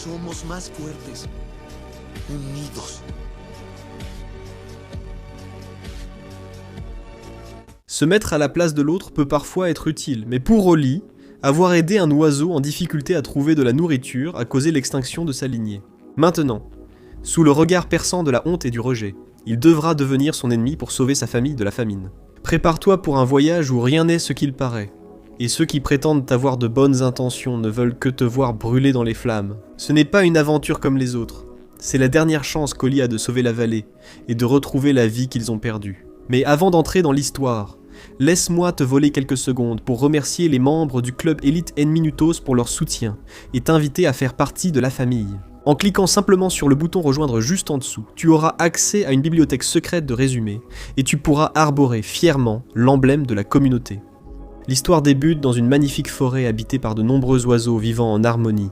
Somos más fuertes, unidos. Se mettre à la place de l'autre peut parfois être utile, mais pour Oli, avoir aidé un oiseau en difficulté à trouver de la nourriture a causé l'extinction de sa lignée. Maintenant, sous le regard perçant de la honte et du rejet, il devra devenir son ennemi pour sauver sa famille de la famine. Prépare-toi pour un voyage où rien n'est ce qu'il paraît. Et ceux qui prétendent avoir de bonnes intentions ne veulent que te voir brûler dans les flammes. Ce n'est pas une aventure comme les autres. C'est la dernière chance qu'Oli a de sauver la vallée et de retrouver la vie qu'ils ont perdue. Mais avant d'entrer dans l'histoire, laisse-moi te voler quelques secondes pour remercier les membres du club Elite N-Minutos pour leur soutien et t'inviter à faire partie de la famille. En cliquant simplement sur le bouton rejoindre juste en dessous, tu auras accès à une bibliothèque secrète de résumés et tu pourras arborer fièrement l'emblème de la communauté. L'histoire débute dans une magnifique forêt habitée par de nombreux oiseaux vivant en harmonie.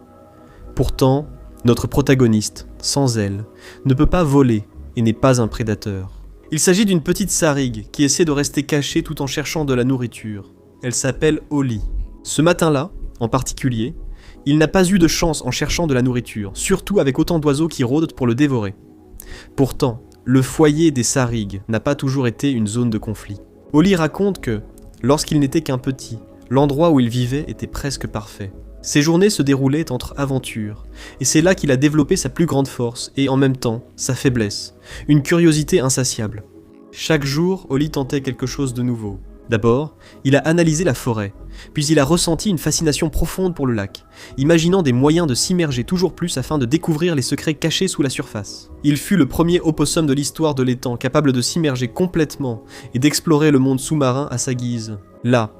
Pourtant, notre protagoniste, sans aile, ne peut pas voler et n'est pas un prédateur. Il s'agit d'une petite sarigue qui essaie de rester cachée tout en cherchant de la nourriture. Elle s'appelle Oli. Ce matin-là, en particulier, il n'a pas eu de chance en cherchant de la nourriture, surtout avec autant d'oiseaux qui rôdent pour le dévorer. Pourtant, le foyer des sarigues n'a pas toujours été une zone de conflit. Oli raconte que, lorsqu'il n'était qu'un petit, l'endroit où il vivait était presque parfait. Ses journées se déroulaient entre aventures, et c'est là qu'il a développé sa plus grande force et en même temps sa faiblesse, une curiosité insatiable. Chaque jour, Oli tentait quelque chose de nouveau. D'abord, il a analysé la forêt, puis il a ressenti une fascination profonde pour le lac, imaginant des moyens de s'immerger toujours plus afin de découvrir les secrets cachés sous la surface. Il fut le premier opossum de l'histoire de l'étang capable de s'immerger complètement et d'explorer le monde sous-marin à sa guise. Là,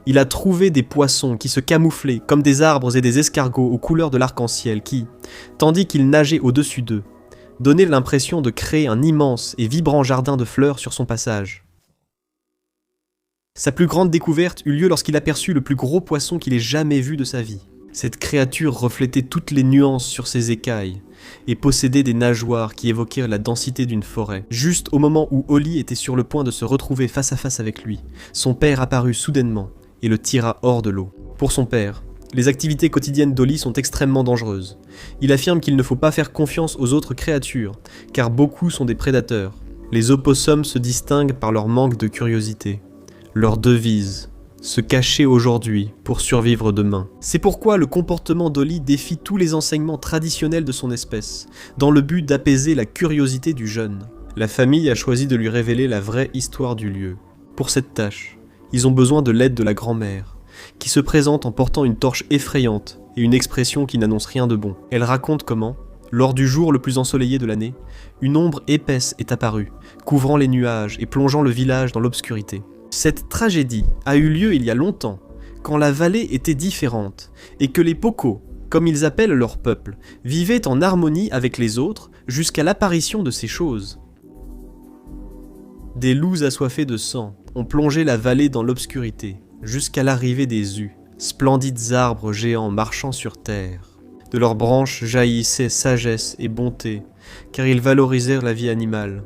il a trouvé des poissons qui se camouflaient comme des arbres et des escargots aux couleurs de l'arc-en-ciel qui, tandis qu'ils nageaient au-dessus d'eux, donnaient l'impression de créer un immense et vibrant jardin de fleurs sur son passage. Sa plus grande découverte eut lieu lorsqu'il aperçut le plus gros poisson qu'il ait jamais vu de sa vie. Cette créature reflétait toutes les nuances sur ses écailles et possédait des nageoires qui évoquaient la densité d'une forêt. Juste au moment où Oli était sur le point de se retrouver face à face avec lui, son père apparut soudainement et le tira hors de l'eau. Pour son père, les activités quotidiennes d'Oli sont extrêmement dangereuses. Il affirme qu'il ne faut pas faire confiance aux autres créatures, car beaucoup sont des prédateurs. Les opossums se distinguent par leur manque de curiosité. Leur devise, se cacher aujourd'hui pour survivre demain. C'est pourquoi le comportement d'Oli défie tous les enseignements traditionnels de son espèce, dans le but d'apaiser la curiosité du jeune. La famille a choisi de lui révéler la vraie histoire du lieu. Pour cette tâche, ils ont besoin de l'aide de la grand-mère, qui se présente en portant une torche effrayante et une expression qui n'annonce rien de bon. Elle raconte comment, lors du jour le plus ensoleillé de l'année, une ombre épaisse est apparue, couvrant les nuages et plongeant le village dans l'obscurité. Cette tragédie a eu lieu il y a longtemps, quand la vallée était différente, et que les Pocos, comme ils appellent leur peuple, vivaient en harmonie avec les autres jusqu'à l'apparition de ces choses. Des loups assoiffés de sang ont plongé la vallée dans l'obscurité, jusqu'à l'arrivée des Us, splendides arbres géants marchant sur terre. De leurs branches jaillissaient sagesse et bonté, car ils valorisèrent la vie animale.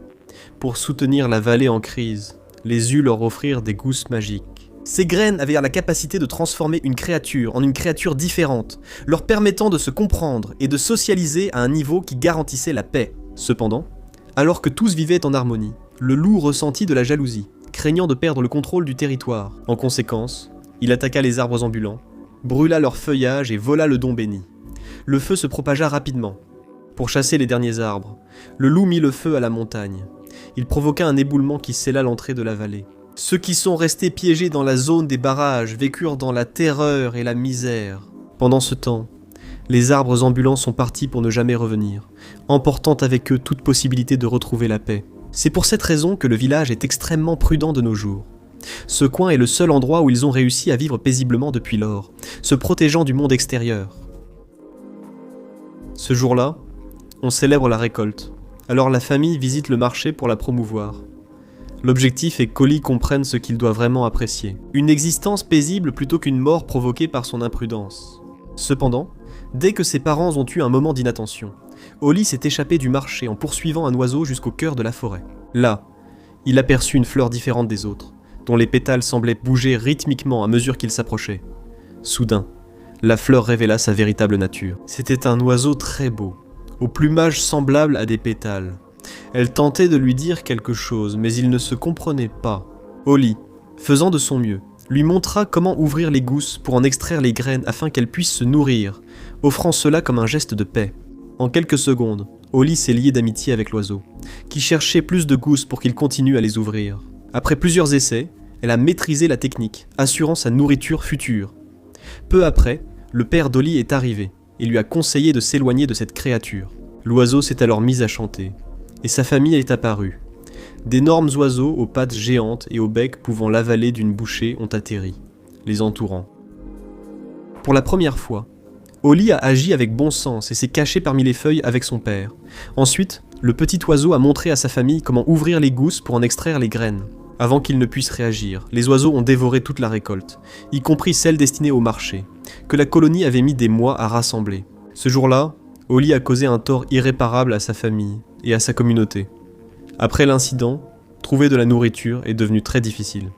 Pour soutenir la vallée en crise, les Us leur offrirent des gousses magiques. Ces graines avaient la capacité de transformer une créature en une créature différente, leur permettant de se comprendre et de socialiser à un niveau qui garantissait la paix. Cependant, alors que tous vivaient en harmonie, le loup ressentit de la jalousie, craignant de perdre le contrôle du territoire. En conséquence, il attaqua les arbres ambulants, brûla leur feuillage et vola le don béni. Le feu se propagea rapidement. Pour chasser les derniers arbres, le loup mit le feu à la montagne. Il provoqua un éboulement qui scella l'entrée de la vallée. Ceux qui sont restés piégés dans la zone des barrages vécurent dans la terreur et la misère. Pendant ce temps, les arbres ambulants sont partis pour ne jamais revenir, emportant avec eux toute possibilité de retrouver la paix. C'est pour cette raison que le village est extrêmement prudent de nos jours. Ce coin est le seul endroit où ils ont réussi à vivre paisiblement depuis lors, se protégeant du monde extérieur. Ce jour-là, on célèbre la récolte. Alors la famille visite le marché pour la promouvoir. L'objectif est qu'Oli comprenne ce qu'il doit vraiment apprécier. Une existence paisible plutôt qu'une mort provoquée par son imprudence. Cependant, dès que ses parents ont eu un moment d'inattention, Oli s'est échappé du marché en poursuivant un oiseau jusqu'au cœur de la forêt. Là, il aperçut une fleur différente des autres, dont les pétales semblaient bouger rythmiquement à mesure qu'il s'approchait. Soudain, la fleur révéla sa véritable nature. C'était un oiseau très beau, au plumage semblable à des pétales. Elle tentait de lui dire quelque chose, mais il ne se comprenait pas. Holly, faisant de son mieux, lui montra comment ouvrir les gousses pour en extraire les graines afin qu'elles puissent se nourrir, offrant cela comme un geste de paix. En quelques secondes, Holly s'est liée d'amitié avec l'oiseau, qui cherchait plus de gousses pour qu'il continue à les ouvrir. Après plusieurs essais, elle a maîtrisé la technique, assurant sa nourriture future. Peu après, le père d'Holly est arrivé et lui a conseillé de s'éloigner de cette créature. L'oiseau s'est alors mis à chanter, et sa famille est apparue. D'énormes oiseaux aux pattes géantes et au bec pouvant l'avaler d'une bouchée ont atterri, les entourant. Pour la première fois, Holly a agi avec bon sens et s'est caché parmi les feuilles avec son père. Ensuite, le petit oiseau a montré à sa famille comment ouvrir les gousses pour en extraire les graines. Avant qu'ils ne puissent réagir, les oiseaux ont dévoré toute la récolte, y compris celle destinée au marché, que la colonie avait mis des mois à rassembler. Ce jour-là, Holly a causé un tort irréparable à sa famille et à sa communauté. Après l'incident, trouver de la nourriture est devenu très difficile.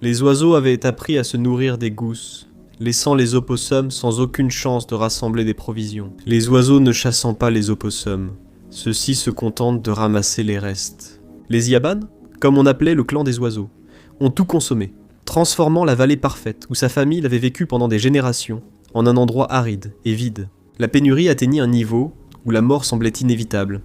Les oiseaux avaient appris à se nourrir des gousses, laissant les opossums sans aucune chance de rassembler des provisions. Les oiseaux ne chassant pas les opossums, ceux-ci se contentent de ramasser les restes. Les Yaban, comme on appelait le clan des oiseaux, ont tout consommé, transformant la vallée parfaite où sa famille avait vécu pendant des générations en un endroit aride et vide. La pénurie atteignit un niveau où la mort semblait inévitable.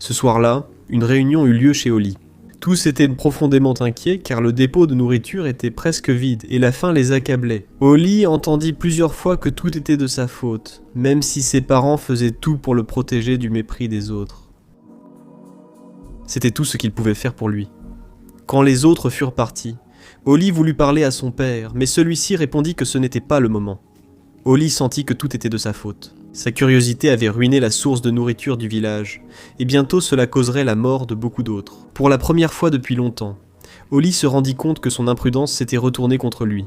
Ce soir-là, une réunion eut lieu chez Holly. Tous étaient profondément inquiets car le dépôt de nourriture était presque vide et la faim les accablait. Holly entendit plusieurs fois que tout était de sa faute, même si ses parents faisaient tout pour le protéger du mépris des autres. C'était tout ce qu'ils pouvaient faire pour lui. Quand les autres furent partis, Holly voulut parler à son père, mais celui-ci répondit que ce n'était pas le moment. Holly sentit que tout était de sa faute. Sa curiosité avait ruiné la source de nourriture du village, et bientôt cela causerait la mort de beaucoup d'autres. Pour la première fois depuis longtemps, Holly se rendit compte que son imprudence s'était retournée contre lui.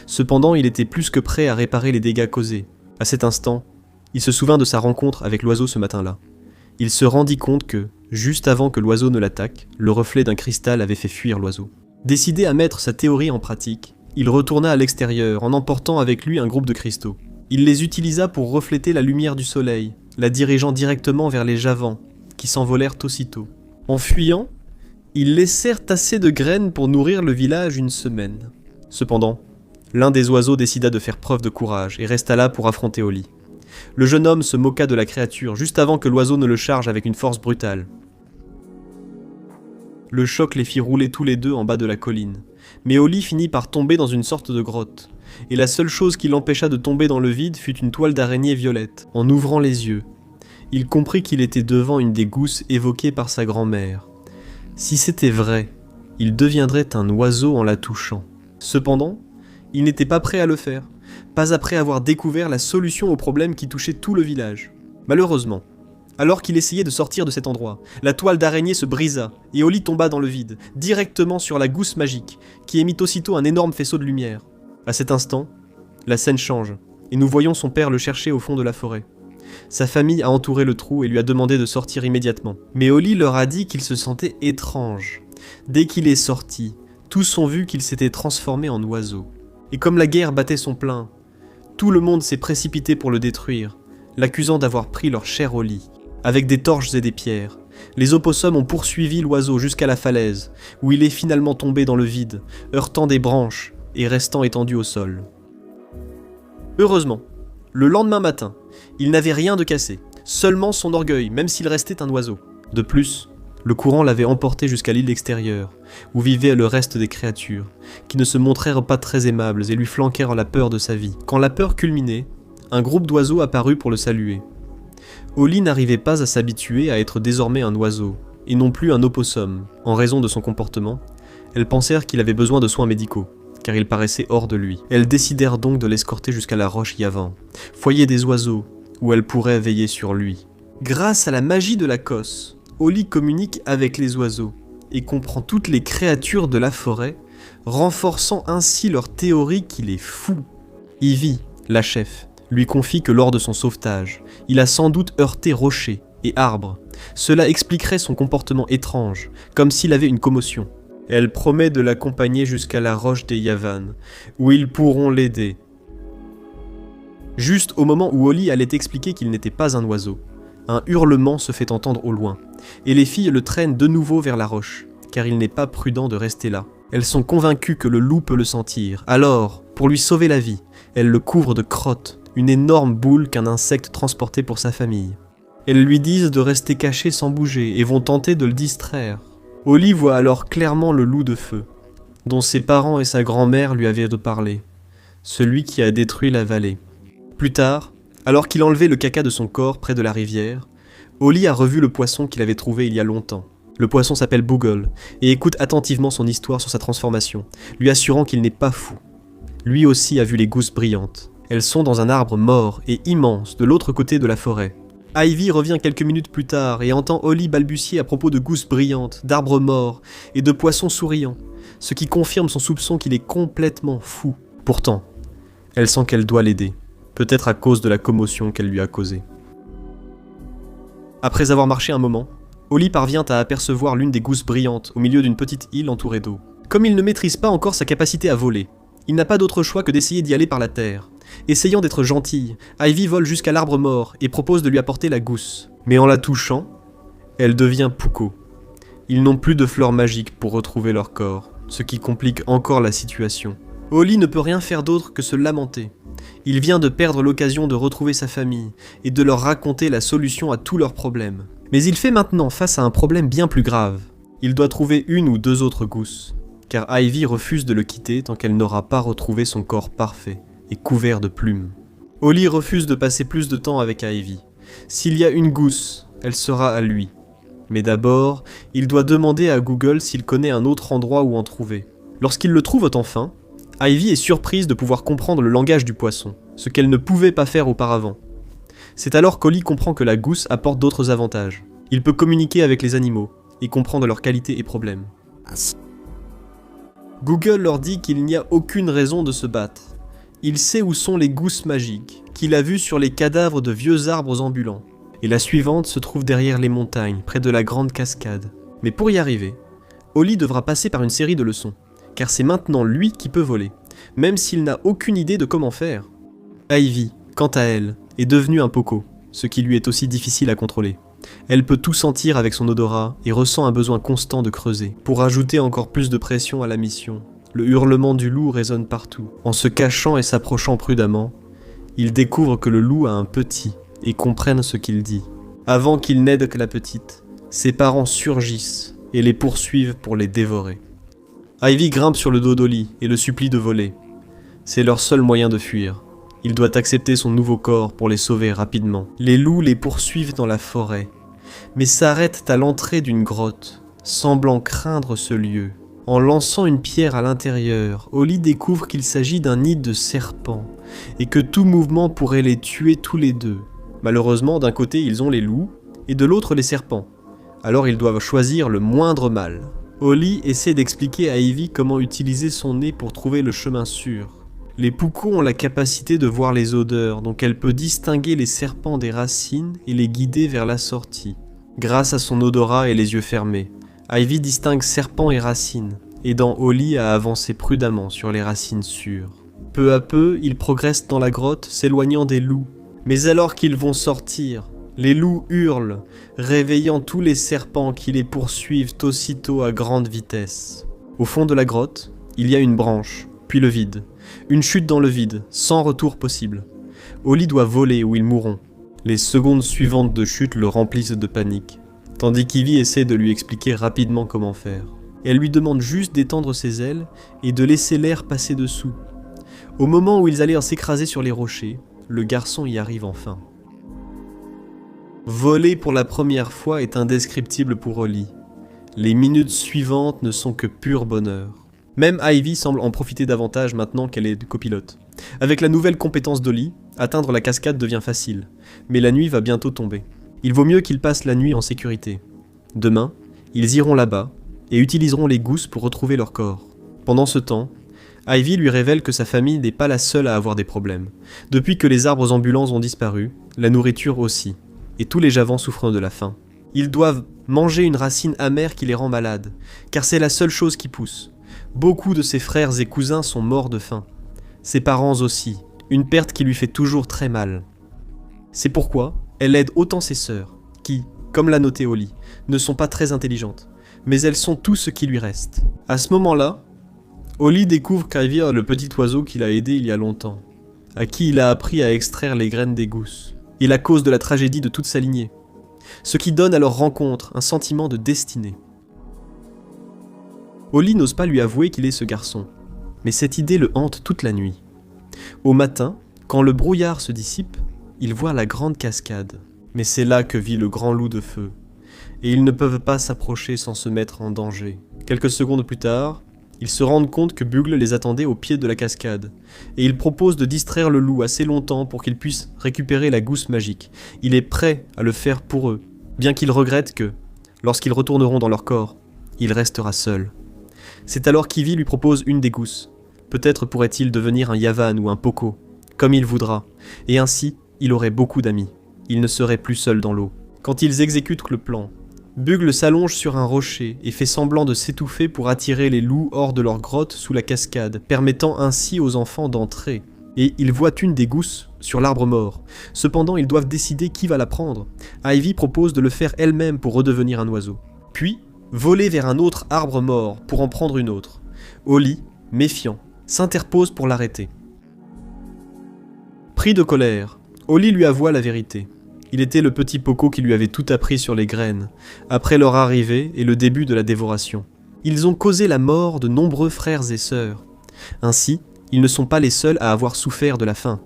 Cependant, il était plus que prêt à réparer les dégâts causés. À cet instant, il se souvint de sa rencontre avec l'oiseau ce matin-là. Il se rendit compte que, juste avant que l'oiseau ne l'attaque, le reflet d'un cristal avait fait fuir l'oiseau. Décidé à mettre sa théorie en pratique, il retourna à l'extérieur en emportant avec lui un groupe de cristaux. Il les utilisa pour refléter la lumière du soleil, la dirigeant directement vers les javans, qui s'envolèrent aussitôt. En fuyant, ils laissèrent assez de graines pour nourrir le village une semaine. Cependant, l'un des oiseaux décida de faire preuve de courage et resta là pour affronter Holly. Le jeune homme se moqua de la créature juste avant que l'oiseau ne le charge avec une force brutale. Le choc les fit rouler tous les deux en bas de la colline, mais Holly finit par tomber dans une sorte de grotte. Et la seule chose qui l'empêcha de tomber dans le vide fut une toile d'araignée violette. En ouvrant les yeux, il comprit qu'il était devant une des gousses évoquées par sa grand-mère. Si c'était vrai, il deviendrait un oiseau en la touchant. Cependant, il n'était pas prêt à le faire, pas après avoir découvert la solution au problème qui touchait tout le village. Malheureusement, alors qu'il essayait de sortir de cet endroit, la toile d'araignée se brisa et Holly tomba dans le vide, directement sur la gousse magique, qui émit aussitôt un énorme faisceau de lumière. À cet instant, la scène change, et nous voyons son père le chercher au fond de la forêt. Sa famille a entouré le trou et lui a demandé de sortir immédiatement. Mais Holly leur a dit qu'il se sentait étrange. Dès qu'il est sorti, tous ont vu qu'il s'était transformé en oiseau. Et comme la guerre battait son plein, tout le monde s'est précipité pour le détruire, l'accusant d'avoir pris leur chère Holly. Avec des torches et des pierres, les opossums ont poursuivi l'oiseau jusqu'à la falaise, où il est finalement tombé dans le vide, heurtant des branches et restant étendu au sol. Heureusement, le lendemain matin, il n'avait rien de cassé, seulement son orgueil, même s'il restait un oiseau. De plus, le courant l'avait emporté jusqu'à l'île extérieure, où vivaient le reste des créatures, qui ne se montrèrent pas très aimables et lui flanquèrent la peur de sa vie. Quand la peur culminait, un groupe d'oiseaux apparut pour le saluer. Holly n'arrivait pas à s'habituer à être désormais un oiseau, et non plus un opossum. En raison de son comportement, elles pensèrent qu'il avait besoin de soins médicaux, car il paraissait hors de lui. Elles décidèrent donc de l'escorter jusqu'à la roche Yavan, foyer des oiseaux, où elles pourraient veiller sur lui. Grâce à la magie de la cosse, Holly communique avec les oiseaux, et comprend toutes les créatures de la forêt, renforçant ainsi leur théorie qu'il est fou. Ivy, la chef, lui confie que lors de son sauvetage, il a sans doute heurté rochers et arbres. Cela expliquerait son comportement étrange, comme s'il avait une commotion. Elle promet de l'accompagner jusqu'à la roche des Yavan, où ils pourront l'aider. Juste au moment où Holly allait expliquer qu'il n'était pas un oiseau, un hurlement se fait entendre au loin, et les filles le traînent de nouveau vers la roche, car il n'est pas prudent de rester là. Elles sont convaincues que le loup peut le sentir, alors, pour lui sauver la vie, elles le couvrent de crottes, une énorme boule qu'un insecte transportait pour sa famille. Elles lui disent de rester caché sans bouger et vont tenter de le distraire. Holly voit alors clairement le loup de feu, dont ses parents et sa grand-mère lui avaient parlé, celui qui a détruit la vallée. Plus tard, alors qu'il enlevait le caca de son corps près de la rivière, Holly a revu le poisson qu'il avait trouvé il y a longtemps. Le poisson s'appelle Boogle et écoute attentivement son histoire sur sa transformation, lui assurant qu'il n'est pas fou. Lui aussi a vu les gousses brillantes. Elles sont dans un arbre mort et immense de l'autre côté de la forêt. Ivy revient quelques minutes plus tard et entend Holly balbutier à propos de gousses brillantes, d'arbres morts et de poissons souriants, ce qui confirme son soupçon qu'il est complètement fou. Pourtant, elle sent qu'elle doit l'aider, peut-être à cause de la commotion qu'elle lui a causée. Après avoir marché un moment, Holly parvient à apercevoir l'une des gousses brillantes au milieu d'une petite île entourée d'eau. Comme il ne maîtrise pas encore sa capacité à voler, il n'a pas d'autre choix que d'essayer d'y aller par la terre. Essayant d'être gentille, Ivy vole jusqu'à l'arbre mort et propose de lui apporter la gousse. Mais en la touchant, elle devient Puko. Ils n'ont plus de fleurs magiques pour retrouver leur corps, ce qui complique encore la situation. Holly ne peut rien faire d'autre que se lamenter. Il vient de perdre l'occasion de retrouver sa famille et de leur raconter la solution à tous leurs problèmes. Mais il fait maintenant face à un problème bien plus grave. Il doit trouver une ou deux autres gousses, car Ivy refuse de le quitter tant qu'elle n'aura pas retrouvé son corps parfait et couvert de plumes. Holly refuse de passer plus de temps avec Ivy. S'il y a une gousse, elle sera à lui. Mais d'abord, il doit demander à Google s'il connaît un autre endroit où en trouver. Lorsqu'il le trouve enfin, Ivy est surprise de pouvoir comprendre le langage du poisson, ce qu'elle ne pouvait pas faire auparavant. C'est alors qu'Holly comprend que la gousse apporte d'autres avantages. Il peut communiquer avec les animaux et comprendre leurs qualités et problèmes. Google leur dit qu'il n'y a aucune raison de se battre. Il sait où sont les gousses magiques, qu'il a vues sur les cadavres de vieux arbres ambulants. Et la suivante se trouve derrière les montagnes, près de la grande cascade. Mais pour y arriver, Holly devra passer par une série de leçons, car c'est maintenant lui qui peut voler, même s'il n'a aucune idée de comment faire. Ivy, quant à elle, est devenue un Poco, ce qui lui est aussi difficile à contrôler. Elle peut tout sentir avec son odorat et ressent un besoin constant de creuser, pour ajouter encore plus de pression à la mission. Le hurlement du loup résonne partout. En se cachant et s'approchant prudemment, il découvre que le loup a un petit et comprenne ce qu'il dit. Avant qu'il n'aide que la petite, ses parents surgissent et les poursuivent pour les dévorer. Ivy grimpe sur le dos d'Holly et le supplie de voler. C'est leur seul moyen de fuir. Il doit accepter son nouveau corps pour les sauver rapidement. Les loups les poursuivent dans la forêt, mais s'arrêtent à l'entrée d'une grotte, semblant craindre ce lieu. En lançant une pierre à l'intérieur, Holly découvre qu'il s'agit d'un nid de serpents, et que tout mouvement pourrait les tuer tous les deux. Malheureusement, d'un côté ils ont les loups, et de l'autre les serpents. Alors ils doivent choisir le moindre mal. Holly essaie d'expliquer à Ivy comment utiliser son nez pour trouver le chemin sûr. Les Puko ont la capacité de voir les odeurs, donc elle peut distinguer les serpents des racines et les guider vers la sortie. Grâce à son odorat et les yeux fermés, Ivy distingue serpents et racines, aidant Holly à avancer prudemment sur les racines sûres. Peu à peu, ils progressent dans la grotte, s'éloignant des loups. Mais alors qu'ils vont sortir, les loups hurlent, réveillant tous les serpents qui les poursuivent aussitôt à grande vitesse. Au fond de la grotte, il y a une branche, puis le vide. Une chute dans le vide, sans retour possible. Holly doit voler ou ils mourront. Les secondes suivantes de chute le remplissent de panique, tandis qu'Ivy essaie de lui expliquer rapidement comment faire. Elle lui demande juste d'étendre ses ailes et de laisser l'air passer dessous. Au moment où ils allaient s'écraser sur les rochers, le garçon y arrive enfin. Voler pour la première fois est indescriptible pour Holly. Les minutes suivantes ne sont que pur bonheur. Même Ivy semble en profiter davantage maintenant qu'elle est copilote. Avec la nouvelle compétence d'Holly, atteindre la cascade devient facile, mais la nuit va bientôt tomber. Il vaut mieux qu'ils passent la nuit en sécurité. Demain, ils iront là-bas et utiliseront les gousses pour retrouver leur corps. Pendant ce temps, Ivy lui révèle que sa famille n'est pas la seule à avoir des problèmes. Depuis que les arbres ambulants ont disparu, la nourriture aussi, et tous les Javans souffrent de la faim. Ils doivent manger une racine amère qui les rend malades, car c'est la seule chose qui pousse. Beaucoup de ses frères et cousins sont morts de faim. Ses parents aussi, une perte qui lui fait toujours très mal. C'est pourquoi elle aide autant ses sœurs, qui, comme l'a noté Holly, ne sont pas très intelligentes, mais elles sont tout ce qui lui reste. À ce moment-là, Holly découvre qu'Ivy est le petit oiseau qu'il a aidé il y a longtemps, à qui il a appris à extraire les graines des gousses, et la cause de la tragédie de toute sa lignée, ce qui donne à leur rencontre un sentiment de destinée. Holly n'ose pas lui avouer qu'il est ce garçon, mais cette idée le hante toute la nuit. Au matin, quand le brouillard se dissipe, il voit la grande cascade. Mais c'est là que vit le grand loup de feu, et ils ne peuvent pas s'approcher sans se mettre en danger. Quelques secondes plus tard, ils se rendent compte que Bugle les attendait au pied de la cascade, et il propose de distraire le loup assez longtemps pour qu'il puisse récupérer la gousse magique. Il est prêt à le faire pour eux, bien qu'il regrette que, lorsqu'ils retourneront dans leur corps, il restera seul. C'est alors qu'Ivy lui propose une des gousses. Peut-être pourrait-il devenir un Yavan ou un Poco, comme il voudra, et ainsi, il aurait beaucoup d'amis. Il ne serait plus seul dans l'eau. Quand ils exécutent le plan, Bugle s'allonge sur un rocher et fait semblant de s'étouffer pour attirer les loups hors de leur grotte sous la cascade, permettant ainsi aux enfants d'entrer. Et ils voient une des gousses sur l'arbre mort. Cependant, ils doivent décider qui va la prendre. Ivy propose de le faire elle-même pour redevenir un oiseau. Puis, voler vers un autre arbre mort pour en prendre une autre. Holly, méfiant, s'interpose pour l'arrêter. Pris de colère, Holly lui avoua la vérité. Il était le petit Poco qui lui avait tout appris sur les graines, après leur arrivée et le début de la dévoration. Ils ont causé la mort de nombreux frères et sœurs. Ainsi, ils ne sont pas les seuls à avoir souffert de la faim.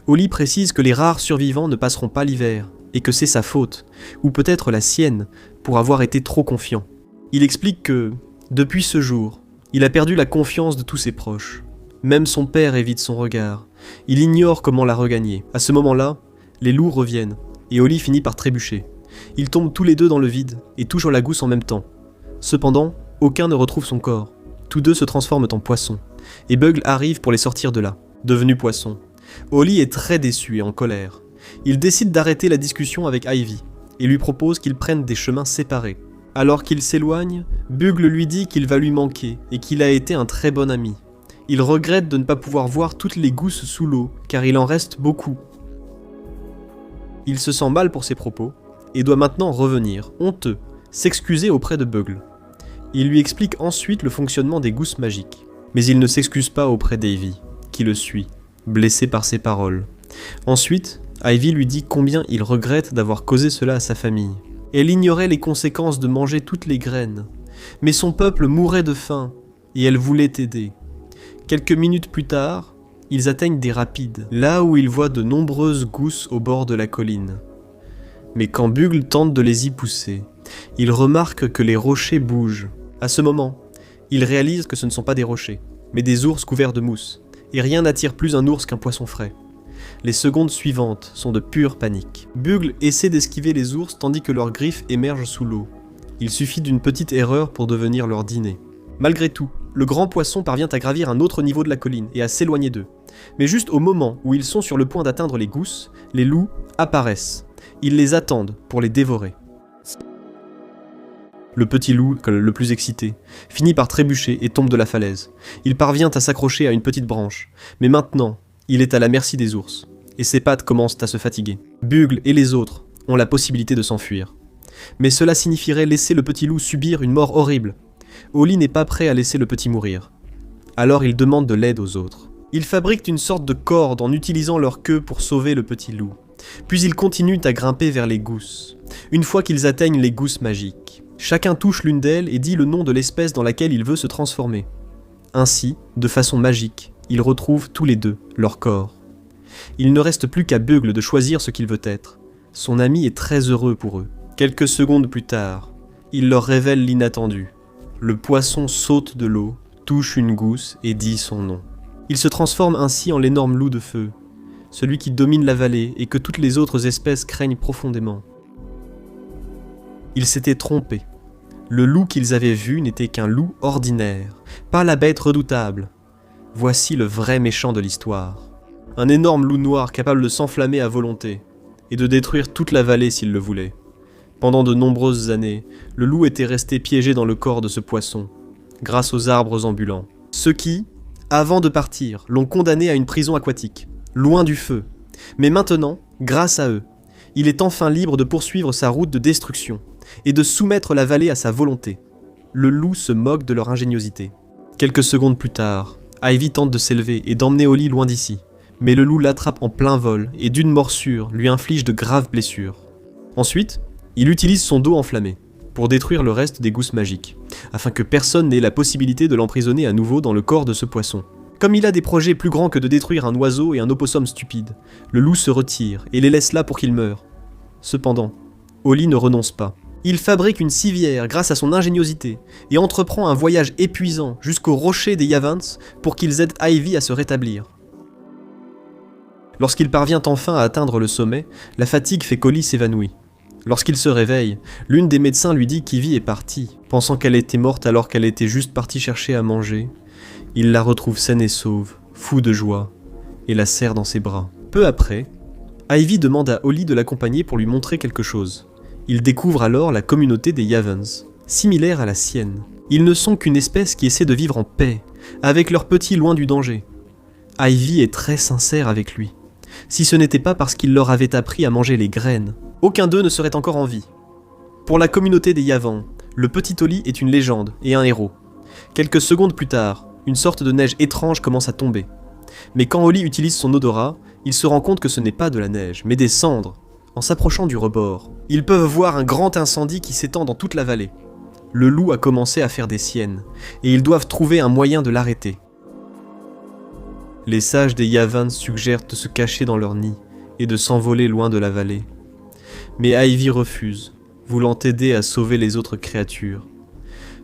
Holly précise que les rares survivants ne passeront pas l'hiver, et que c'est sa faute, ou peut-être la sienne, pour avoir été trop confiant. Il explique que, depuis ce jour, il a perdu la confiance de tous ses proches. Même son père évite son regard. Il ignore comment la regagner. À ce moment-là, les loups reviennent, et Holly finit par trébucher. Ils tombent tous les deux dans le vide, et touchent la gousse en même temps. Cependant, aucun ne retrouve son corps. Tous deux se transforment en poissons, et Bugle arrive pour les sortir de là, devenu poisson. Holly est très déçu et en colère. Il décide d'arrêter la discussion avec Ivy, et lui propose qu'ils prennent des chemins séparés. Alors qu'il s'éloigne, Bugle lui dit qu'il va lui manquer, et qu'il a été un très bon ami. Il regrette de ne pas pouvoir voir toutes les gousses sous l'eau, car il en reste beaucoup. Il se sent mal pour ses propos, et doit maintenant revenir, honteux, s'excuser auprès de Bugle. Il lui explique ensuite le fonctionnement des gousses magiques. Mais il ne s'excuse pas auprès d'Ivy, qui le suit, blessé par ses paroles. Ensuite, Ivy lui dit combien il regrette d'avoir causé cela à sa famille. Elle ignorait les conséquences de manger toutes les graines, mais son peuple mourait de faim, et elle voulait aider. Quelques minutes plus tard, ils atteignent des rapides, là où ils voient de nombreuses gousses au bord de la colline. Mais quand Bugle tente de les y pousser, il remarque que les rochers bougent. À ce moment, il réalise que ce ne sont pas des rochers, mais des ours couverts de mousse, et rien n'attire plus un ours qu'un poisson frais. Les secondes suivantes sont de pure panique. Bugle essaie d'esquiver les ours tandis que leurs griffes émergent sous l'eau. Il suffit d'une petite erreur pour devenir leur dîner. Malgré tout, le grand poisson parvient à gravir un autre niveau de la colline et à s'éloigner d'eux. Mais juste au moment où ils sont sur le point d'atteindre les gousses, les loups apparaissent. Ils les attendent pour les dévorer. Le petit loup, le plus excité, finit par trébucher et tombe de la falaise. Il parvient à s'accrocher à une petite branche, mais maintenant, il est à la merci des ours, et ses pattes commencent à se fatiguer. Bugle et les autres ont la possibilité de s'enfuir. Mais cela signifierait laisser le petit loup subir une mort horrible. Holly n'est pas prêt à laisser le petit mourir. Alors il demande de l'aide aux autres. Ils fabriquent une sorte de corde en utilisant leur queue pour sauver le petit loup. Puis ils continuent à grimper vers les gousses. Une fois qu'ils atteignent les gousses magiques, chacun touche l'une d'elles et dit le nom de l'espèce dans laquelle il veut se transformer. Ainsi, de façon magique, ils retrouvent tous les deux leur corps. Il ne reste plus qu'à Bugle de choisir ce qu'il veut être. Son ami est très heureux pour eux. Quelques secondes plus tard, il leur révèle l'inattendu. Le poisson saute de l'eau, touche une gousse et dit son nom. Il se transforme ainsi en l'énorme loup de feu, celui qui domine la vallée et que toutes les autres espèces craignent profondément. Ils s'étaient trompés. Le loup qu'ils avaient vu n'était qu'un loup ordinaire, pas la bête redoutable. Voici le vrai méchant de l'histoire. Un énorme loup noir capable de s'enflammer à volonté, et de détruire toute la vallée s'il le voulait. Pendant de nombreuses années, le loup était resté piégé dans le corps de ce poisson, grâce aux arbres ambulants. Ceux qui, avant de partir, l'ont condamné à une prison aquatique, loin du feu. Mais maintenant, grâce à eux, il est enfin libre de poursuivre sa route de destruction et de soumettre la vallée à sa volonté. Le loup se moque de leur ingéniosité. Quelques secondes plus tard, Ivy tente de s'élever et d'emmener Holly loin d'ici. Mais le loup l'attrape en plein vol et d'une morsure lui inflige de graves blessures. Ensuite, il utilise son dos enflammé pour détruire le reste des gousses magiques, afin que personne n'ait la possibilité de l'emprisonner à nouveau dans le corps de ce poisson. Comme il a des projets plus grands que de détruire un oiseau et un opossum stupide, le loup se retire et les laisse là pour qu'ils meurent. Cependant, Holly ne renonce pas. Il fabrique une civière grâce à son ingéniosité et entreprend un voyage épuisant jusqu'au rocher des Yavans pour qu'ils aident Ivy à se rétablir. Lorsqu'il parvient enfin à atteindre le sommet, la fatigue fait qu'Holly s'évanouit. Lorsqu'il se réveille, l'une des médecins lui dit qu'Ivy est partie, pensant qu'elle était morte alors qu'elle était juste partie chercher à manger. Il la retrouve saine et sauve, fou de joie, et la serre dans ses bras. Peu après, Ivy demande à Holly de l'accompagner pour lui montrer quelque chose. Il découvre alors la communauté des Yavans, similaire à la sienne. Ils ne sont qu'une espèce qui essaie de vivre en paix, avec leurs petits loin du danger. Ivy est très sincère avec lui. Si ce n'était pas parce qu'il leur avait appris à manger les graines, aucun d'eux ne serait encore en vie. Pour la communauté des Yavans, le petit Holly est une légende et un héros. Quelques secondes plus tard, une sorte de neige étrange commence à tomber. Mais quand Holly utilise son odorat, il se rend compte que ce n'est pas de la neige, mais des cendres. En s'approchant du rebord, ils peuvent voir un grand incendie qui s'étend dans toute la vallée. Le loup a commencé à faire des siennes, et ils doivent trouver un moyen de l'arrêter. Les sages des Yavans suggèrent de se cacher dans leur nid et de s'envoler loin de la vallée. Mais Ivy refuse, voulant aider à sauver les autres créatures.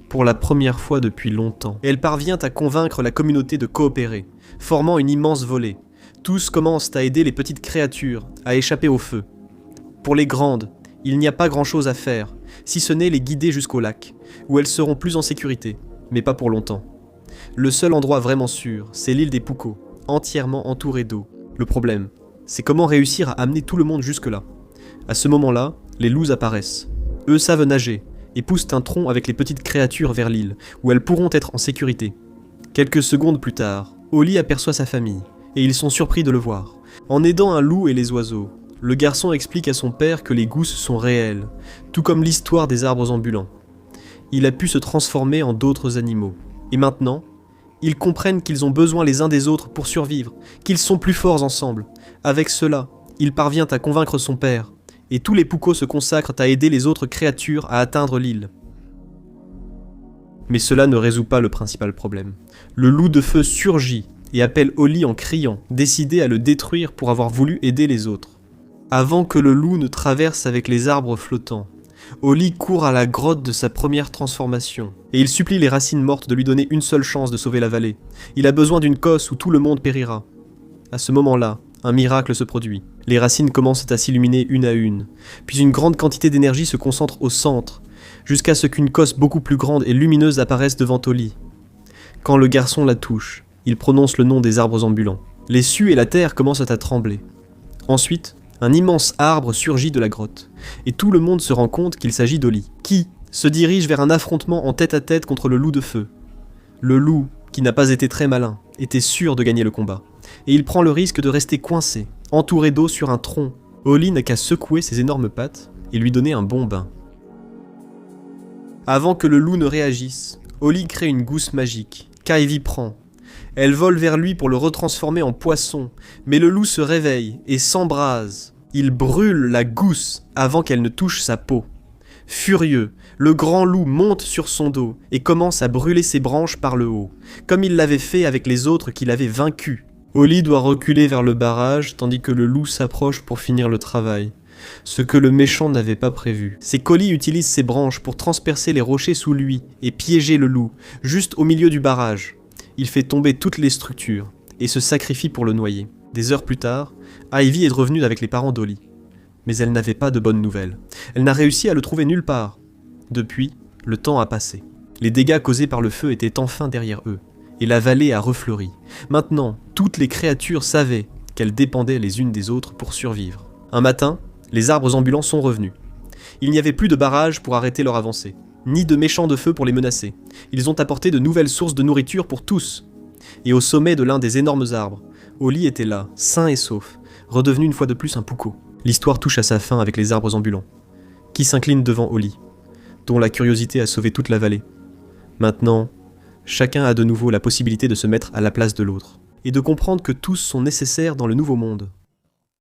Pour la première fois depuis longtemps, elle parvient à convaincre la communauté de coopérer, formant une immense volée. Tous commencent à aider les petites créatures à échapper au feu. Pour les grandes, il n'y a pas grand-chose à faire, si ce n'est les guider jusqu'au lac, où elles seront plus en sécurité, mais pas pour longtemps. Le seul endroit vraiment sûr, c'est l'île des Pucos, entièrement entourée d'eau. Le problème, c'est comment réussir à amener tout le monde jusque-là. À ce moment-là, les loups apparaissent. Eux savent nager, et poussent un tronc avec les petites créatures vers l'île, où elles pourront être en sécurité. Quelques secondes plus tard, Holly aperçoit sa famille, et ils sont surpris de le voir. En aidant un loup et les oiseaux, le garçon explique à son père que les gousses sont réelles, tout comme l'histoire des arbres ambulants. Il a pu se transformer en d'autres animaux. Et maintenant, ils comprennent qu'ils ont besoin les uns des autres pour survivre, qu'ils sont plus forts ensemble. Avec cela, il parvient à convaincre son père, et tous les Pucos se consacrent à aider les autres créatures à atteindre l'île. Mais cela ne résout pas le principal problème. Le loup de feu surgit et appelle Holly en criant, décidé à le détruire pour avoir voulu aider les autres. Avant que le loup ne traverse avec les arbres flottants, Holly court à la grotte de sa première transformation, et il supplie les racines mortes de lui donner une seule chance de sauver la vallée. Il a besoin d'une cosse où tout le monde périra. À ce moment-là, un miracle se produit. Les racines commencent à s'illuminer une à une, puis une grande quantité d'énergie se concentre au centre, jusqu'à ce qu'une cosse beaucoup plus grande et lumineuse apparaisse devant Holly. Quand le garçon la touche, il prononce le nom des arbres ambulants. Les cieux et la terre commencent à trembler. Ensuite, un immense arbre surgit de la grotte, et tout le monde se rend compte qu'il s'agit d'Holly, qui se dirige vers un affrontement en tête-à-tête contre le loup de feu. Le loup, qui n'a pas été très malin, était sûr de gagner le combat, et il prend le risque de rester coincé, entouré d'eau sur un tronc. Holly n'a qu'à secouer ses énormes pattes et lui donner un bon bain. Avant que le loup ne réagisse, Holly crée une gousse magique, qu'Ivy prend. Elle vole vers lui pour le retransformer en poisson, mais le loup se réveille et s'embrase. Il brûle la gousse avant qu'elle ne touche sa peau. Furieux, le grand loup monte sur son dos et commence à brûler ses branches par le haut, comme il l'avait fait avec les autres qu'il avait vaincus. Holly doit reculer vers le barrage tandis que le loup s'approche pour finir le travail. Ce que le méchant n'avait pas prévu, c'est qu'Holly utilise ses branches pour transpercer les rochers sous lui et piéger le loup, juste au milieu du barrage. Il fait tomber toutes les structures et se sacrifie pour le noyer. Des heures plus tard, Ivy est revenue avec les parents d'Holly. Mais elle n'avait pas de bonnes nouvelles. Elle n'a réussi à le trouver nulle part. Depuis, le temps a passé. Les dégâts causés par le feu étaient enfin derrière eux, et la vallée a refleuri. Maintenant, toutes les créatures savaient qu'elles dépendaient les unes des autres pour survivre. Un matin, les arbres ambulants sont revenus. Il n'y avait plus de barrage pour arrêter leur avancée, ni de méchants de feu pour les menacer. Ils ont apporté de nouvelles sources de nourriture pour tous. Et au sommet de l'un des énormes arbres, Oli était là, sain et sauf, redevenu une fois de plus un Puko. L'histoire touche à sa fin avec les arbres ambulants, qui s'inclinent devant Oli, dont la curiosité a sauvé toute la vallée. Maintenant, chacun a de nouveau la possibilité de se mettre à la place de l'autre, et de comprendre que tous sont nécessaires dans le nouveau monde.